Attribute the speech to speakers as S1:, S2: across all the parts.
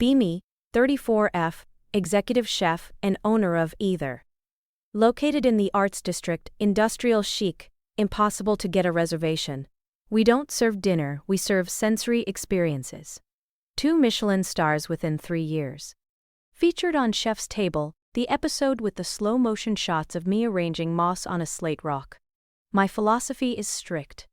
S1: Beamy, 34F, executive chef and owner of Either. Located in the Arts District, industrial chic, impossible to get a reservation. We don't serve dinner, we serve sensory experiences. 2 Michelin stars within 3 years. Featured on Chef's Table, the episode with the slow-motion shots of me arranging moss on a slate rock. My philosophy is strict.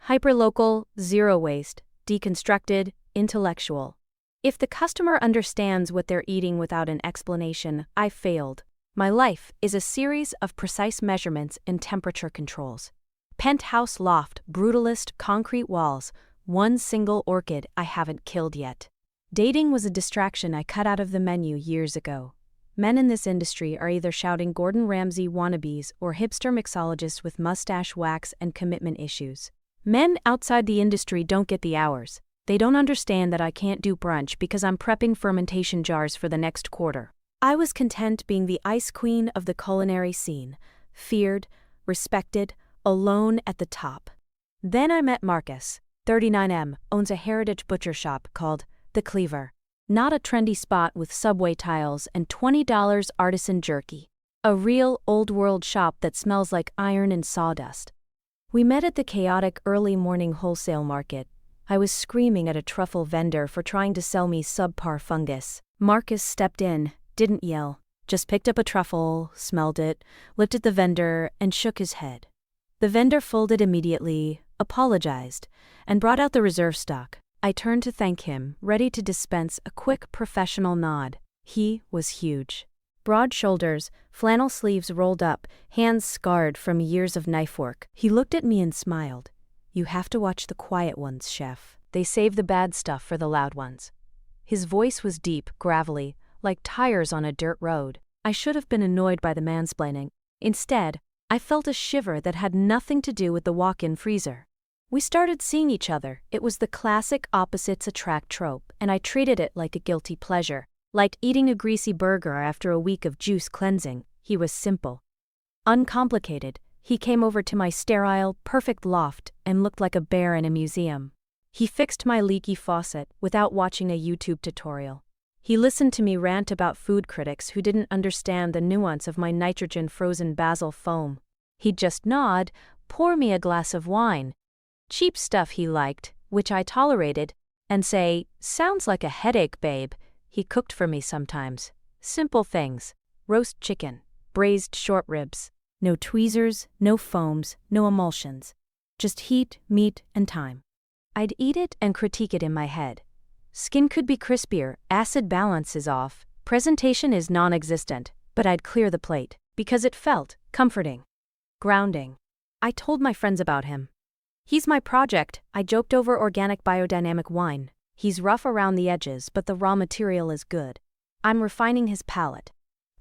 S1: Hyperlocal, zero waste, deconstructed, intellectual. If the customer understands what they're eating without an explanation, I failed. My life is a series of precise measurements and temperature controls. Penthouse loft, brutalist, concrete walls, one single orchid I haven't killed yet. Dating was a distraction I cut out of the menu years ago. Men in this industry are either shouting Gordon Ramsay wannabes or hipster mixologists with mustache wax and commitment issues. Men outside the industry don't get the hours. They don't understand that I can't do brunch because I'm prepping fermentation jars for the next quarter. I was content being the ice queen of the culinary scene, feared, respected, alone at the top. Then I met Marcus, 39M, owns a heritage butcher shop called The Cleaver. Not a trendy spot with subway tiles and $20 artisan jerky. A real old-world shop that smells like iron and sawdust. We met at the chaotic early morning wholesale market. I was screaming at a truffle vendor for trying to sell me subpar fungus. Marcus stepped in, didn't yell, just picked up a truffle, smelled it, looked at the vendor, and shook his head. The vendor folded immediately, apologized, and brought out the reserve stock. I turned to thank him, ready to dispense a quick professional nod. He was huge. Broad shoulders, flannel sleeves rolled up, hands scarred from years of knife work. He looked at me and smiled. You have to watch the quiet ones, chef. They save the bad stuff for the loud ones. His voice was deep, gravelly, like tires on a dirt road. I should have been annoyed by the mansplaining. Instead, I felt a shiver that had nothing to do with the walk-in freezer. We started seeing each other. It was the classic opposites attract trope, and I treated it like a guilty pleasure. Like eating a greasy burger after a week of juice cleansing. He was simple. Uncomplicated. He came over to my sterile, perfect loft and looked like a bear in a museum. He fixed my leaky faucet without watching a YouTube tutorial. He listened to me rant about food critics who didn't understand the nuance of my nitrogen-frozen basil foam. He'd just nod, pour me a glass of wine. Cheap stuff he liked, which I tolerated, and say, "Sounds like a headache, babe." He cooked for me sometimes. Simple things. Roast chicken, braised short ribs. No tweezers, no foams, no emulsions. Just heat, meat, and time. I'd eat it and critique it in my head. Skin could be crispier, acid balance is off, presentation is non-existent, but I'd clear the plate, because it felt comforting. Grounding. I told my friends about him. He's my project. I joked over organic biodynamic wine. He's rough around the edges, but the raw material is good. I'm refining his palate.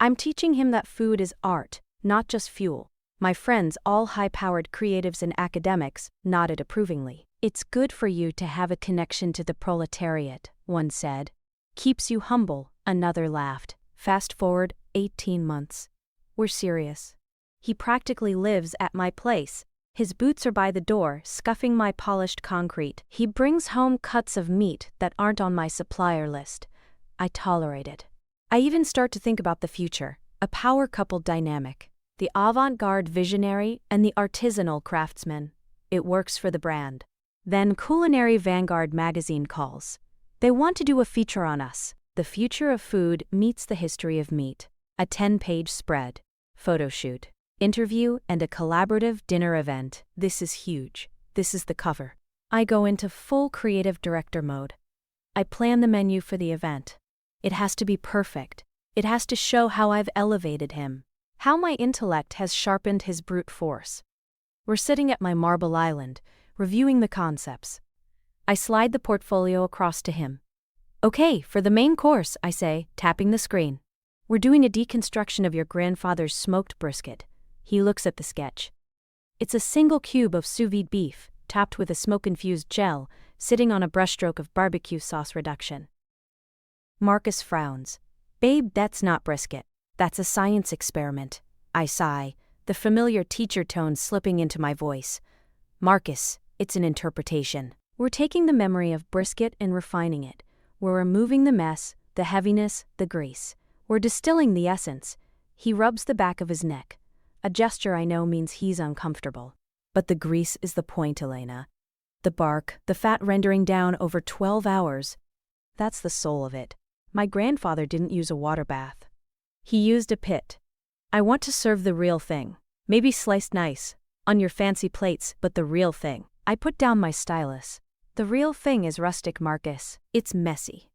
S1: I'm teaching him that food is art, not just fuel. My friends, all high-powered creatives and academics, nodded approvingly. It's good for you to have a connection to the proletariat, one said. Keeps you humble, another laughed. Fast forward 18 months. We're serious. He practically lives at my place. His boots are by the door, scuffing my polished concrete. He brings home cuts of meat that aren't on my supplier list. I tolerate it. I even start to think about the future, a power couple dynamic. The avant-garde visionary and the artisanal craftsman. It works for the brand. Then Culinary Vanguard magazine calls. They want to do a feature on us. The future of food meets the history of meat. A 10-page spread. Photo shoot. Interview and a collaborative dinner event. This is huge. This is the cover. I go into full creative director mode. I plan the menu for the event. It has to be perfect. It has to show how I've elevated him. How my intellect has sharpened his brute force. We're sitting at my marble island, reviewing the concepts. I slide the portfolio across to him. Okay, for the main course, I say, tapping the screen. We're doing a deconstruction of your grandfather's smoked brisket. He looks at the sketch. It's a single cube of sous vide beef, topped with a smoke-infused gel, sitting on a brushstroke of barbecue sauce reduction. Marcus frowns. Babe, that's not brisket. That's a science experiment. I sigh, the familiar teacher tone slipping into my voice. Marcus, it's an interpretation. We're taking the memory of brisket and refining it. We're removing the mess, the heaviness, the grease. We're distilling the essence. He rubs the back of his neck. A gesture I know means he's uncomfortable. But the grease is the point, Elena. The bark, the fat rendering down over 12 hours. That's the soul of it. My grandfather didn't use a water bath. He used a pit. I want to serve the real thing. Maybe sliced nice, on your fancy plates, but the real thing. I put down my stylus. The real thing is rustic, Marcus. It's messy.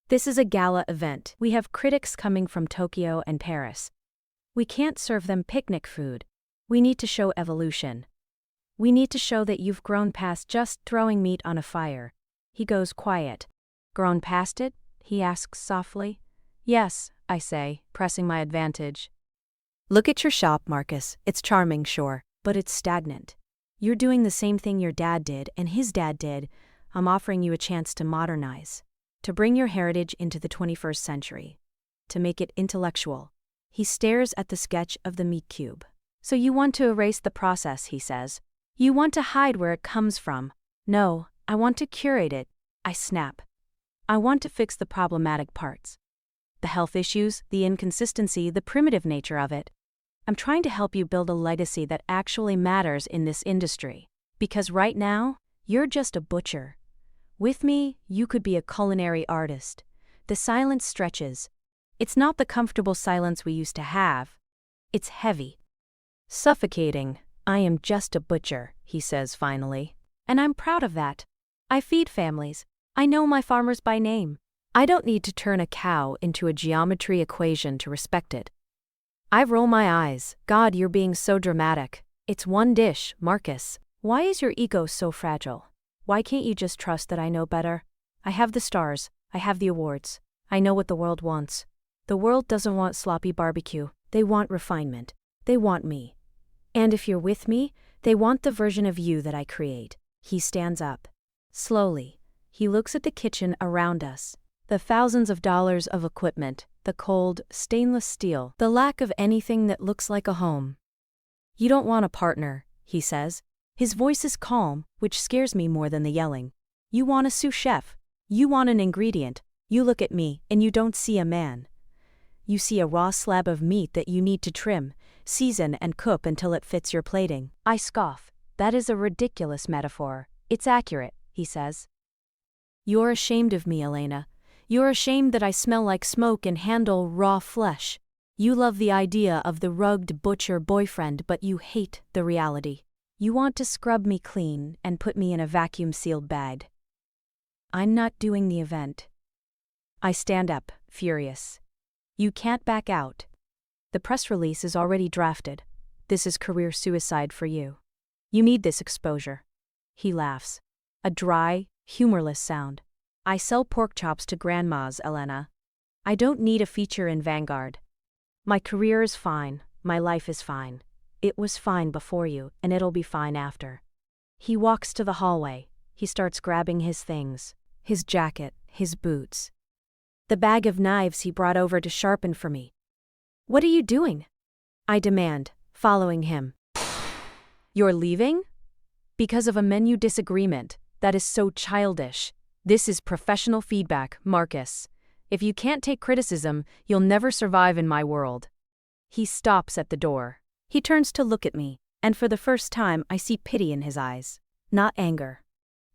S1: This is a gala event. We have critics coming from Tokyo and Paris. We can't serve them picnic food. We need to show evolution. We need to show that you've grown past just throwing meat on a fire. He goes quiet. Grown past it? He asks softly. Yes, I say, pressing my advantage. Look at your shop, Marcus. It's charming, sure, but it's stagnant. You're doing the same thing your dad did and his dad did. I'm offering you a chance to modernize, to bring your heritage into the 21st century, to make it intellectual. He stares at the sketch of the meat cube. So you want to erase the process, he says. You want to hide where it comes from. No, I want to curate it. I snap. I want to fix the problematic parts. The health issues, the inconsistency, the primitive nature of it. I'm trying to help you build a legacy that actually matters in this industry. Because right now, you're just a butcher. With me, you could be a culinary artist. The silence stretches. It's not the comfortable silence we used to have. It's heavy. Suffocating. I am just a butcher, he says finally. And I'm proud of that. I feed families. I know my farmers by name. I don't need to turn a cow into a geometry equation to respect it. I roll my eyes. God, you're being so dramatic. It's one dish, Marcus. Why is your ego so fragile? Why can't you just trust that I know better? I have the stars. I have the awards. I know what the world wants. The world doesn't want sloppy barbecue. They want refinement. They want me. And if you're with me, they want the version of you that I create. He stands up. Slowly, he looks at the kitchen around us. The thousands of dollars of equipment, the cold, stainless steel, the lack of anything that looks like a home. You don't want a partner, he says. His voice is calm, which scares me more than the yelling. You want a sous chef. You want an ingredient. You look at me, and you don't see a man. You see a raw slab of meat that you need to trim, season and cook until it fits your plating. I scoff. That is a ridiculous metaphor. It's accurate, he says. You're ashamed of me, Elena. You're ashamed that I smell like smoke and handle raw flesh. You love the idea of the rugged butcher boyfriend, but you hate the reality. You want to scrub me clean and put me in a vacuum-sealed bag. I'm not doing the event. I stand up, furious. You can't back out. The press release is already drafted. This is career suicide for you. You need this exposure. He laughs. A dry, humorless sound. I sell pork chops to grandmas, Elena. I don't need a feature in Vanguard. My career is fine. My life is fine. It was fine before you, and it'll be fine after. He walks to the hallway. He starts grabbing his things. His jacket, his boots. The bag of knives he brought over to sharpen for me. What are you doing? I demand, following him. You're leaving? Because of a menu disagreement. That is so childish. This is professional feedback, Marcus. If you can't take criticism, you'll never survive in my world. He stops at the door. He turns to look at me, and for the first time I see pity in his eyes. Not anger.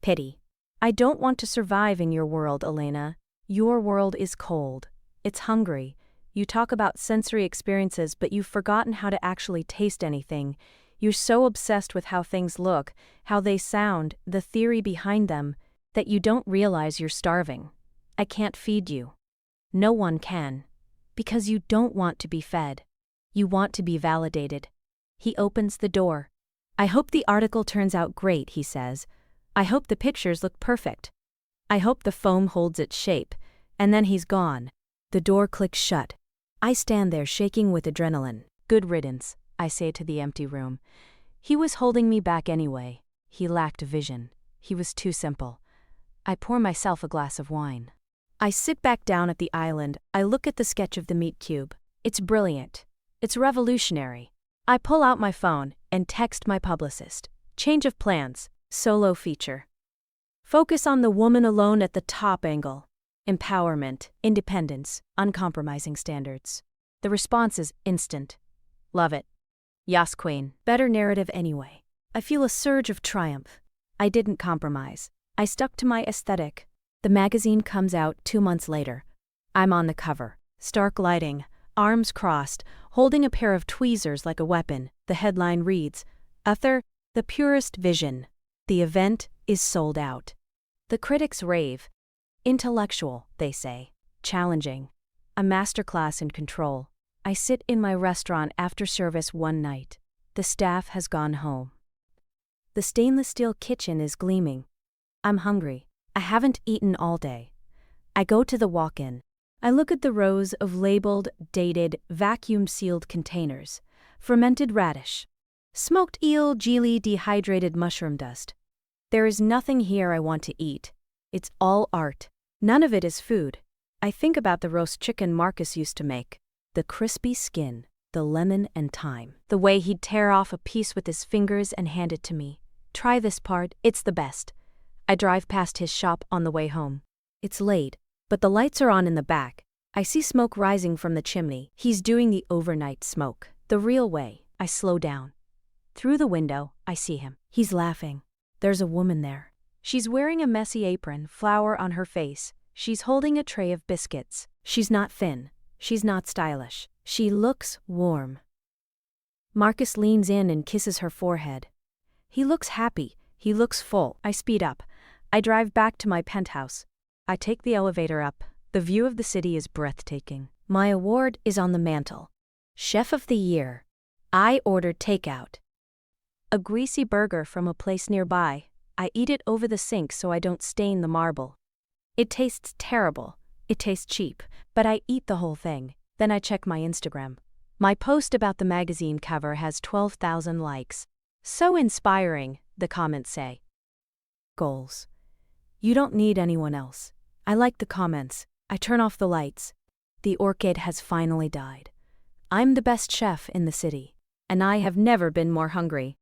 S1: Pity. I don't want to survive in your world, Elena. Your world is cold. It's hungry. You talk about sensory experiences, but you've forgotten how to actually taste anything. You're so obsessed with how things look, how they sound, the theory behind them, that you don't realize you're starving. I can't feed you. No one can. Because you don't want to be fed. You want to be validated. He opens the door. I hope the article turns out great, he says. I hope the pictures look perfect. I hope the foam holds its shape. And then he's gone. The door clicks shut. I stand there shaking with adrenaline. Good riddance, I say to the empty room. He was holding me back anyway. He lacked vision. He was too simple. I pour myself a glass of wine. I sit back down at the island. I look at the sketch of the meat cube. It's brilliant. It's revolutionary. I pull out my phone and text my publicist. Change of plans. Solo feature. Focus on the woman alone at the top angle. empowerment, independence, uncompromising standards. The response is instant. Love it. Yas queen. Better narrative anyway. I feel a surge of triumph. I didn't compromise. I stuck to my aesthetic. The magazine comes out 2 months later. I'm on the cover. Stark lighting, arms crossed, holding a pair of tweezers like a weapon. The headline reads, "Author, the purest vision. The event is sold out." The critics rave. Intellectual, they say. Challenging. A masterclass in control. I sit in my restaurant after service one night. The staff has gone home. The stainless steel kitchen is gleaming. I'm hungry. I haven't eaten all day. I go to the walk-in. I look at the rows of labeled, dated, vacuum-sealed containers. Fermented radish. Smoked eel, geely, dehydrated mushroom dust. There is nothing here I want to eat. It's all art. None of it is food. I think about the roast chicken Marcus used to make. The crispy skin, the lemon and thyme. The way he'd tear off a piece with his fingers and hand it to me. Try this part, it's the best. I drive past his shop on the way home. It's late, but the lights are on in the back. I see smoke rising from the chimney. He's doing the overnight smoke. The real way. I slow down. Through the window, I see him. He's laughing. There's a woman there. She's wearing a messy apron, flour on her face. She's holding a tray of biscuits. She's not thin. She's not stylish. She looks warm. Marcus leans in and kisses her forehead. He looks happy. He looks full. I speed up. I drive back to my penthouse. I take the elevator up. The view of the city is breathtaking. My award is on the mantle. Chef of the Year. I ordered takeout. A greasy burger from a place nearby. I eat it over the sink so I don't stain the marble. It tastes terrible. It tastes cheap, but I eat the whole thing. Then I check my Instagram. My post about the magazine cover has 12,000 likes. So inspiring, the comments say. Goals. You don't need anyone else. I like the comments. I turn off the lights. The orchid has finally died. I'm the best chef in the city, and I have never been more hungry.